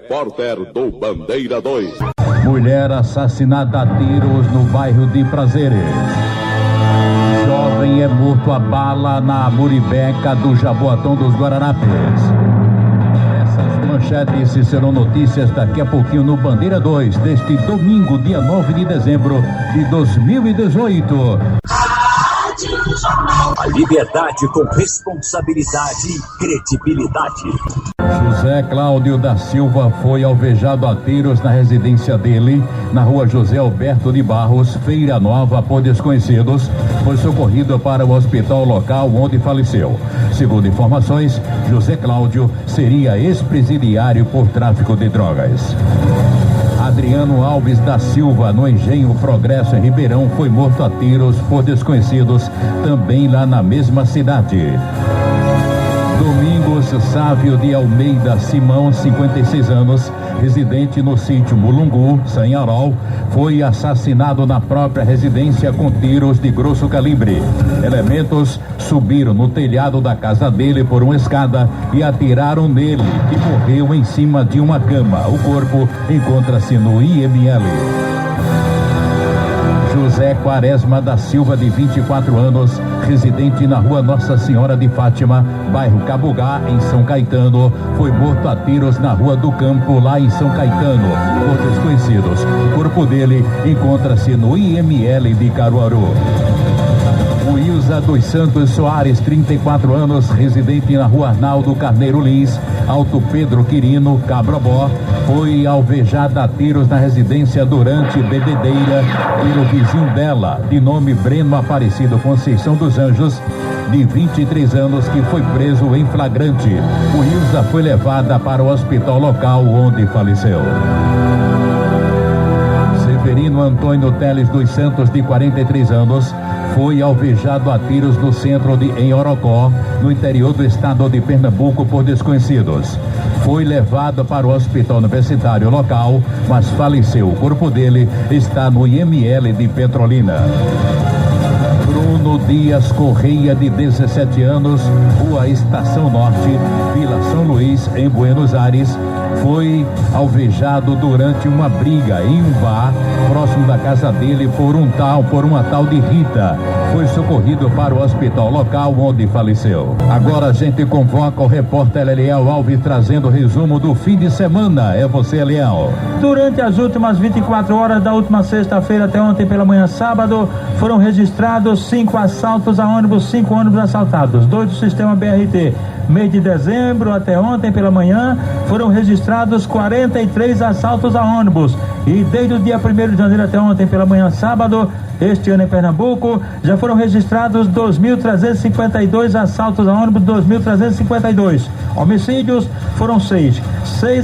repórter do Bandeira 2. Mulher assassinada a tiros no bairro de Prazeres. Jovem é morto a bala na Muribeca do Jaboatão dos Guararapes. Essas manchetes serão notícias daqui a pouquinho no Bandeira 2, deste domingo, dia 9 de dezembro de 2018. A liberdade com responsabilidade e credibilidade. José Cláudio da Silva foi alvejado a tiros na residência dele, na rua José Alberto de Barros, Feira Nova, por desconhecidos. Foi socorrido para o hospital local, onde faleceu. Segundo informações, José Cláudio seria ex-presidiário por tráfico de drogas. Adriano Alves da Silva, no Engenho Progresso, em Ribeirão, foi morto a tiros por desconhecidos, também lá na mesma cidade. Domingos Sávio de Almeida Simão, 56 anos, residente no sítio Mulungu, Sanharol, foi assassinado na própria residência com tiros de grosso calibre. Elementos subiram no telhado da casa dele por uma escada e atiraram nele, que morreu em cima de uma cama. O corpo encontra-se no IML. José Quaresma da Silva, de 24 anos, residente na rua Nossa Senhora de Fátima, bairro Cabugá, em São Caetano, foi morto a tiros na rua do Campo, lá em São Caetano, por desconhecidos. O corpo dele encontra-se no IML de Caruaru. Wilza dos Santos Soares, 34 anos, residente na rua Arnaldo Carneiro Lins, Alto Pedro Quirino, Cabrobó, foi alvejada a tiros na residência durante bebedeira pelo vizinho dela, de nome Breno Aparecido Conceição dos Anjos, de 23 anos, que foi preso em flagrante. Wilza foi levada para o hospital local, onde faleceu. Severino Antônio Teles dos Santos, de 43 anos, foi alvejado a tiros no centro de Orocó, no interior do estado de Pernambuco, por desconhecidos. Foi levado para o hospital universitário local, mas faleceu. O corpo dele está no IML de Petrolina. Bruno Dias Correia, de 17 anos, Rua Estação Norte, Vila São Luís, em Buenos Aires, foi alvejado durante uma briga em um bar próximo da casa dele por uma tal de Rita. Foi socorrido para o hospital local, onde faleceu. Agora a gente convoca o repórter Eliel Alves, trazendo o resumo do fim de semana. É você, Eliel. Durante as últimas 24 horas da última sexta-feira até ontem pela manhã sábado, foram registrados 5 assaltos a ônibus, 5 ônibus assaltados, 2 do sistema BRT. Mês de dezembro até ontem pela manhã foram registrados 43 assaltos a ônibus, e desde o dia 1º de janeiro até ontem pela manhã sábado, este ano em Pernambuco, já foram registrados 2.352 assaltos a ônibus, 2.352. Homicídios foram 6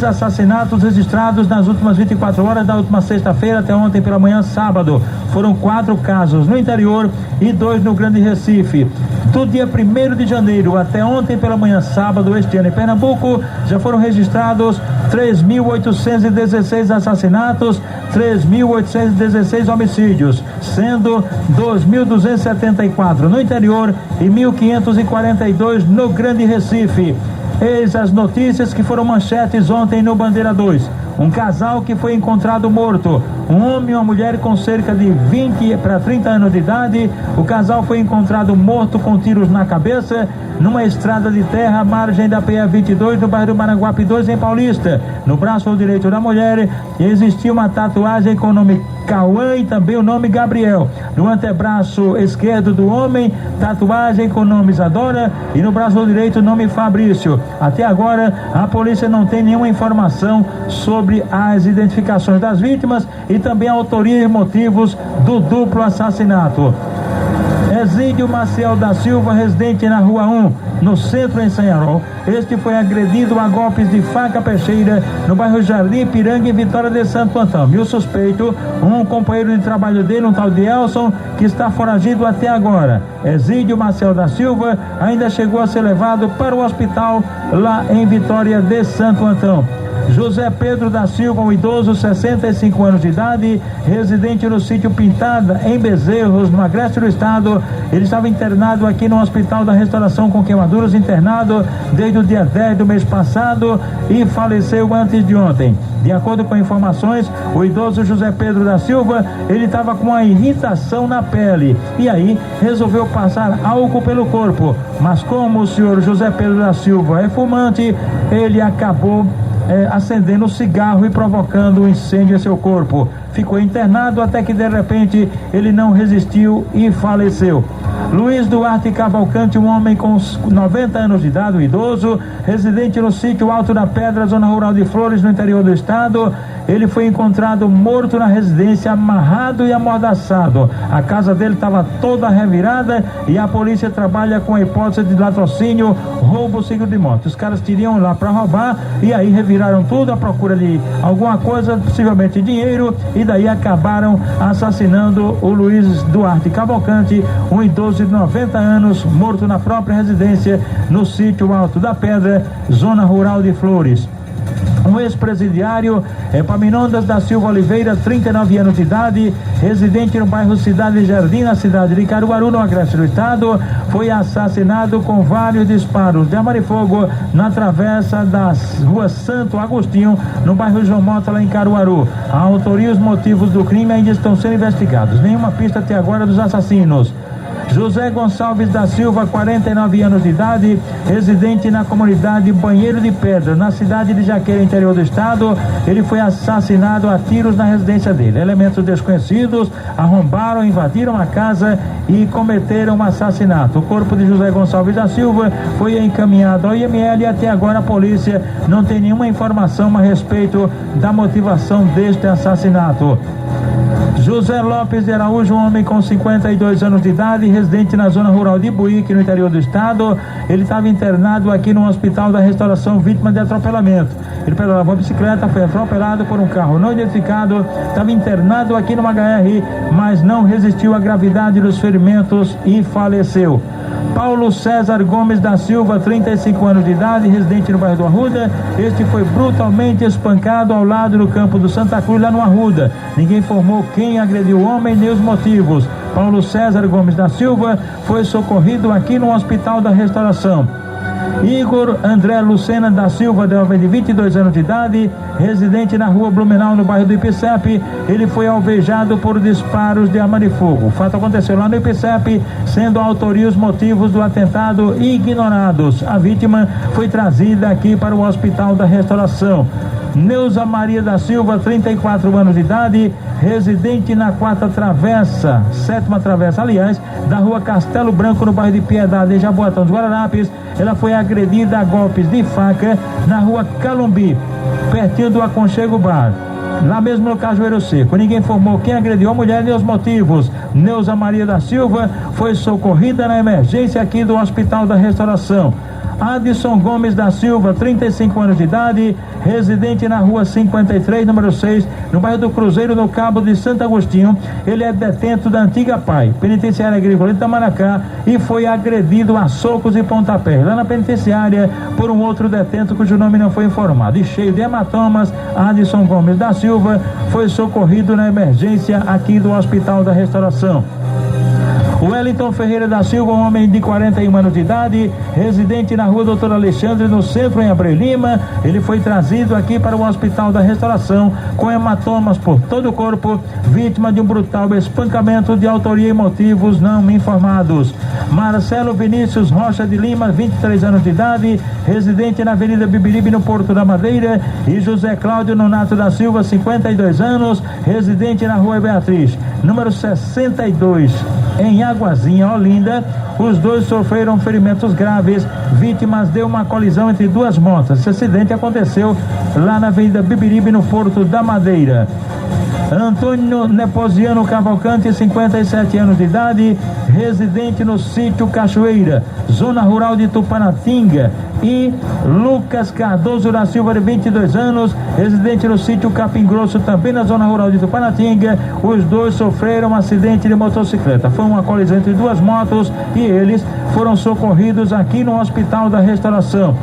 assassinatos registrados nas últimas 24 horas da última sexta-feira até ontem pela manhã sábado. Foram 4 casos no interior e 2 no Grande Recife. Do dia 1º de janeiro até ontem pela manhã sábado, este ano em Pernambuco, já foram registrados 3.816 assassinatos, 3.816 homicídios, sendo 2.274 no interior e 1.542 no Grande Recife. Eis as notícias que foram manchetes ontem no Bandeira 2. Um casal que foi encontrado morto, um homem e uma mulher com cerca de 20 para 30 anos de idade. O casal foi encontrado morto com tiros na cabeça numa estrada de terra à margem da PE 22, no bairro do Maranguape 2, em Paulista. No braço direito da mulher existia uma tatuagem com o nome Cauã e também o nome Gabriel. No antebraço esquerdo do homem, tatuagem com o nome Isadora, e no braço direito o nome Fabrício. Até agora a polícia não tem nenhuma informação sobre as identificações das vítimas e também a autoria e motivos do duplo assassinato. Exídio Maciel da Silva, residente na Rua 1, no centro, em Sanharol. Este foi agredido a golpes de faca peixeira no bairro Jardim Piranga, em Vitória de Santo Antão. E o suspeito, um companheiro de trabalho dele, um tal de Elson, que está foragido até agora. Exídio Maciel da Silva ainda chegou a ser levado para o hospital lá em Vitória de Santo Antão. José Pedro da Silva, um idoso, 65 anos de idade, residente no sítio Pintada, em Bezerros, no Agreste do Estado. Ele estava internado aqui no Hospital da Restauração com queimaduras, internado desde o dia 10 do mês passado e faleceu antes de ontem. De acordo com informações, o idoso José Pedro da Silva, ele estava com uma irritação na pele e aí resolveu passar álcool pelo corpo, mas como o senhor José Pedro da Silva é fumante, ele acabou acendendo o cigarro e provocando um incêndio em seu corpo. Ficou internado até que de repente ele não resistiu e faleceu. Luiz Duarte Cavalcante, um homem com 90 anos de idade, um idoso, residente no sítio Alto da Pedra, zona rural de Flores, no interior do estado. Ele foi encontrado morto na residência, amarrado e amordaçado. A casa dele estava toda revirada e a polícia trabalha com a hipótese de latrocínio, roubo seguido de morte. Os caras iriam lá para roubar e aí reviraram tudo à procura de alguma coisa, possivelmente dinheiro, e daí acabaram assassinando o Luiz Duarte Cavalcante, um idoso de 90 anos, morto na própria residência no sítio Alto da Pedra, zona rural de Flores. Um ex-presidiário, Epaminondas da Silva Oliveira, 39 anos de idade, residente no bairro Cidade Jardim, na cidade de Caruaru, no Agreste do Estado, foi assassinado com vários disparos de arma de fogo na travessa da rua Santo Agostinho, no bairro João Mota, lá em Caruaru. A autoria e os motivos do crime ainda estão sendo investigados. Nenhuma pista até agora dos assassinos. José Gonçalves da Silva, 49 anos de idade, residente na comunidade Banheiro de Pedra, na cidade de Jaqueira, interior do estado. Ele foi assassinado a tiros na residência dele. Elementos desconhecidos arrombaram, invadiram a casa e cometeram um assassinato. O corpo de José Gonçalves da Silva foi encaminhado ao IML e até agora a polícia não tem nenhuma informação a respeito da motivação deste assassinato. José Lopes de Araújo, um homem com 52 anos de idade, residente na zona rural de Buíque, no interior do estado. Ele estava internado aqui no Hospital da Restauração, vítima de atropelamento. Ele pedalava uma bicicleta, foi atropelado por um carro não identificado, estava internado aqui no HR, mas não resistiu à gravidade dos ferimentos e faleceu. Paulo César Gomes da Silva, 35 anos de idade, residente no bairro do Arruda. Este foi brutalmente espancado ao lado do campo do Santa Cruz, lá no Arruda. Ninguém informou quem agrediu o homem nem os motivos. Paulo César Gomes da Silva foi socorrido aqui no Hospital da Restauração. Igor André Lucena da Silva, de 22 anos de idade, residente na rua Blumenau, no bairro do Ipicep. Ele foi alvejado por disparos de arma de fogo. O fato aconteceu lá no Ipicep, sendo a autoria e os motivos do atentado ignorados. A vítima foi trazida aqui para o Hospital da Restauração. Neuza Maria da Silva, 34 anos de idade, residente na sétima travessa, aliás, da rua Castelo Branco, no bairro de Piedade, em Jaboatão dos Guararapes. Ela foi agredida a golpes de faca na rua Calumbi, pertinho do Aconchego Bar, lá mesmo no Cajueiro Seco. Ninguém informou quem agrediu a mulher nem os motivos. Neuza Maria da Silva foi socorrida na emergência aqui do Hospital da Restauração. Adson Gomes da Silva, 35 anos de idade, residente na rua 53, número 6, no bairro do Cruzeiro, no Cabo de Santo Agostinho. Ele é detento da antiga PAI, Penitenciária Agrícola de Itamaracá, e foi agredido a socos e pontapés lá na penitenciária por um outro detento cujo nome não foi informado. E cheio de hematomas, Adson Gomes da Silva foi socorrido na emergência aqui do Hospital da Restauração. Wellington Ferreira da Silva, um homem de 41 anos de idade, residente na rua Doutor Alexandre, no centro, em Abreu Lima. Ele foi trazido aqui para o Hospital da Restauração com hematomas por todo o corpo, vítima de um brutal espancamento de autoria e motivos não informados. Marcelo Vinícius Rocha de Lima, 23 anos de idade, residente na Avenida Bibiribe, no Porto da Madeira. E José Cláudio Nonato da Silva, 52 anos, residente na rua Beatriz, número 62, em Águazinha, Olinda. Os dois sofreram ferimentos graves, vítimas de uma colisão entre duas motos. Esse acidente aconteceu lá na Avenida Bibiribe, no Porto da Madeira. Antônio Neposiano Cavalcante, 57 anos de idade, residente no sítio Cachoeira, zona rural de Tupanatinga. E Lucas Cardoso da Silva, de 22 anos, residente no sítio Capim Grosso, também na zona rural de Tupanatinga. Os dois sofreram um acidente de motocicleta. Foi uma colisão entre duas motos e eles foram socorridos aqui no Hospital da Restauração.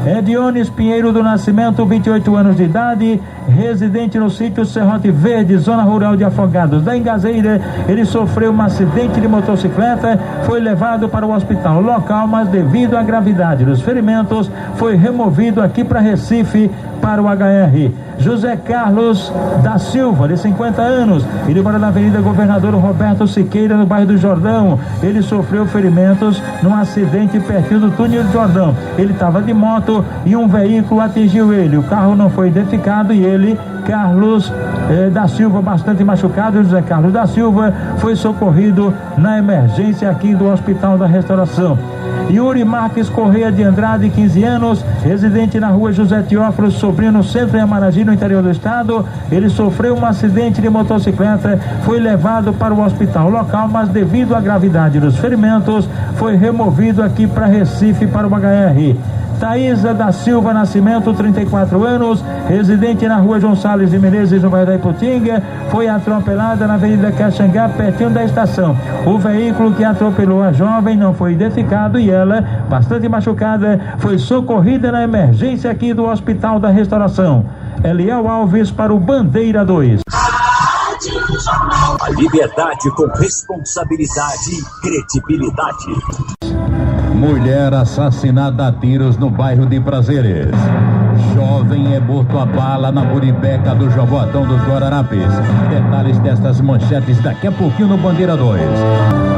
Ediones Pinheiro do Nascimento, 28 anos de idade, residente no sítio Serrote Verde, zona rural de Afogados da Engazeira. Ele sofreu um acidente de motocicleta, foi levado para o hospital local, mas devido à gravidade dos ferimentos, foi removido aqui para Recife, para o HR. José Carlos da Silva, de 50 anos, ele mora na Avenida Governador Roberto Siqueira, no bairro do Jordão. Ele sofreu ferimentos num acidente pertinho do túnel do Jordão. Ele estava de moto e um veículo atingiu ele. O carro não foi identificado e ele, Carlos da Silva, bastante machucado. José Carlos da Silva foi socorrido na emergência aqui do Hospital da Restauração. Yuri Marques Correia de Andrade, 15 anos, residente na rua José Teófilo Sobrinho, no centro de Amaragi, no interior do estado. Ele sofreu um acidente de motocicleta, foi levado para o hospital local, mas devido à gravidade dos ferimentos, foi removido aqui para Recife, para o HR. Thaísa da Silva Nascimento, 34 anos, residente na rua João Salles de Menezes, no bairro da Iputinga, foi atropelada na Avenida Caxangá, pertinho da estação. O veículo que atropelou a jovem não foi identificado e ela, bastante machucada, foi socorrida na emergência aqui do Hospital da Restauração. Eliel Alves para o Bandeira 2. A liberdade com responsabilidade e credibilidade. Mulher assassinada a tiros no bairro de Prazeres. Jovem é morto a bala na Muribeca do Jaboatão dos Guararapes. Detalhes destas manchetes daqui a pouquinho no Bandeira 2.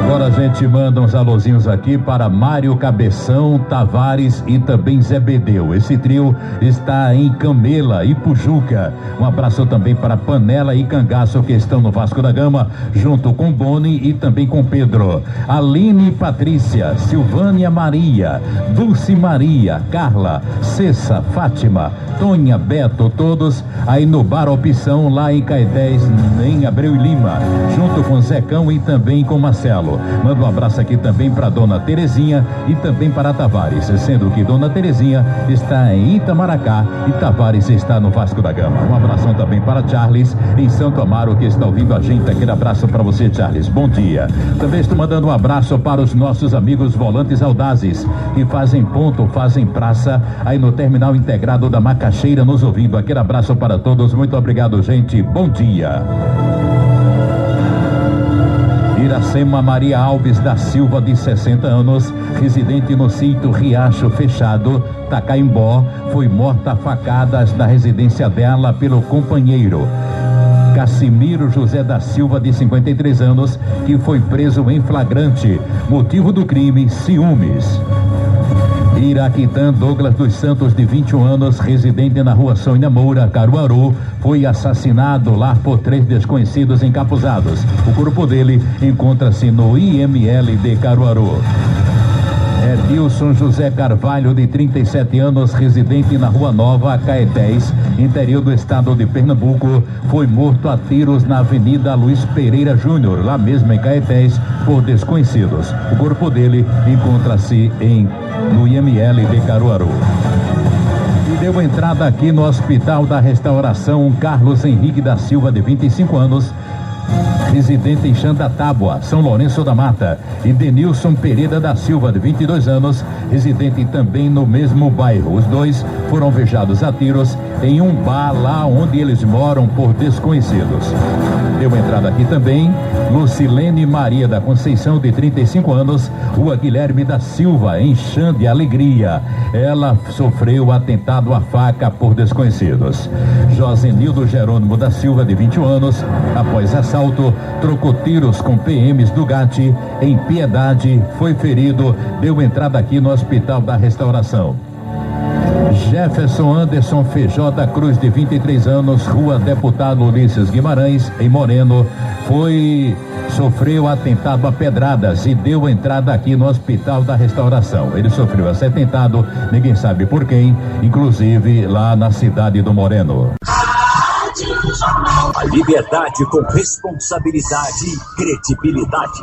Agora a gente manda uns alôzinhos aqui para Mário Cabeção, Tavares e também Zé Bedeu. Esse trio está em Camela e Pujuca. Um abraço também para Panela e Cangaço, que estão no Vasco da Gama, junto com Boni e também com Pedro. Aline Patrícia, Silvânia Maria, Dulce Maria, Carla, Cessa, Fátima, Tonha, Beto, todos aí no Bar Opção, lá em Caetés, em Abreu e Lima, junto com Zecão e também com Marcelo. Manda um abraço aqui também para Dona Terezinha e também para Tavares, sendo que Dona Terezinha está em Itamaracá e Tavares está no Vasco da Gama. Um abração também para Charles em Santo Amaro, que está ouvindo a gente. Aquele abraço para você, Charles, bom dia. Também estou mandando um abraço para os nossos amigos volantes audazes, que fazem ponto, fazem praça aí no Terminal Integrado da Macaxeira, nos ouvindo. Aquele abraço para todos, muito obrigado, gente, bom dia. Iracema Maria Alves da Silva, de 60 anos, residente no sítio Riacho Fechado, Tacaimbó, foi morta a facadas na residência dela pelo companheiro Cassimiro José da Silva, de 53 anos, que foi preso em flagrante. Motivo do crime: ciúmes. Iraquitã Douglas dos Santos, de 21 anos, residente na rua Sônia Moura, Caruaru, foi assassinado lá por 3 desconhecidos encapuzados. O corpo dele encontra-se no IML de Caruaru. Edilson José Carvalho, de 37 anos, residente na Rua Nova, Caetés, interior do estado de Pernambuco, foi morto a tiros na Avenida Luiz Pereira Júnior, lá mesmo em Caetés, por desconhecidos. O corpo dele encontra-se no IML de Caruaru. E deu entrada aqui no Hospital da Restauração Carlos Henrique da Silva, de 25 anos, residente em Xandatábua, São Lourenço da Mata, e Denilson Pereira da Silva, de 22 anos, residente também no mesmo bairro. Os dois foram alvejados a tiros em um bar lá onde eles moram por desconhecidos. Deu entrada aqui também Lucilene Maria da Conceição, de 35 anos, Rua Guilherme da Silva, em Xande Alegria. Ela sofreu atentado à faca por desconhecidos. Josenildo Jerônimo da Silva, de 21 anos, após assalto, trocou tiros com PMs do GAT em Piedade, foi ferido, deu entrada aqui no Hospital da Restauração. Jefferson Anderson Feijó da Cruz, de 23 anos, Rua Deputado Ulisses Guimarães, em Moreno, sofreu atentado a pedradas e deu entrada aqui no Hospital da Restauração. Ele sofreu esse atentado, ninguém sabe por quem, inclusive lá na cidade do Moreno. A liberdade com responsabilidade e credibilidade.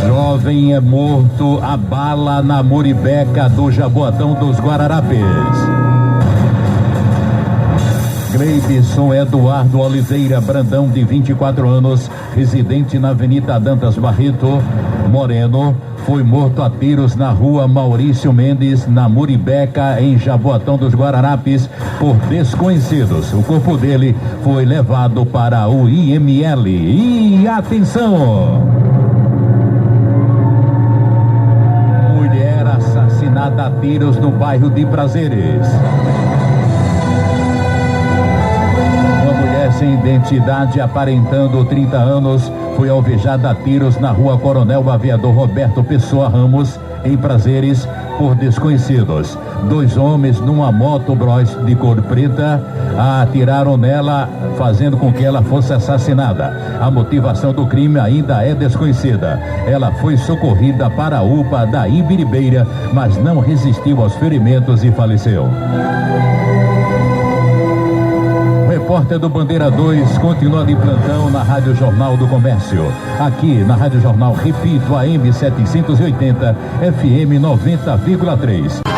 Jovem é morto a bala na Muribeca do Jaboatão dos Guararapes. Gleibson Eduardo Oliveira Brandão, de 24 anos, residente na Avenida Dantas Barreto Moreno, foi morto a tiros na rua Maurício Mendes, na Muribeca, em Jaboatão dos Guararapes, por desconhecidos. O corpo dele foi levado para o IML. E atenção! Mulher assassinada a tiros no bairro de Prazeres. Sem identidade, aparentando 30 anos, foi alvejada a tiros na rua Coronel Aviador Roberto Pessoa Ramos, em Prazeres, por desconhecidos. 2 homens numa moto Bros de cor preta atiraram nela, fazendo com que ela fosse assassinada. A motivação do crime ainda é desconhecida. Ela foi socorrida para a UPA da Ibiribeira, mas não resistiu aos ferimentos e faleceu. Repórter do Bandeira 2 continua de plantão na Rádio Jornal do Comércio. Aqui na Rádio Jornal, repito, AM 780, FM 90,3.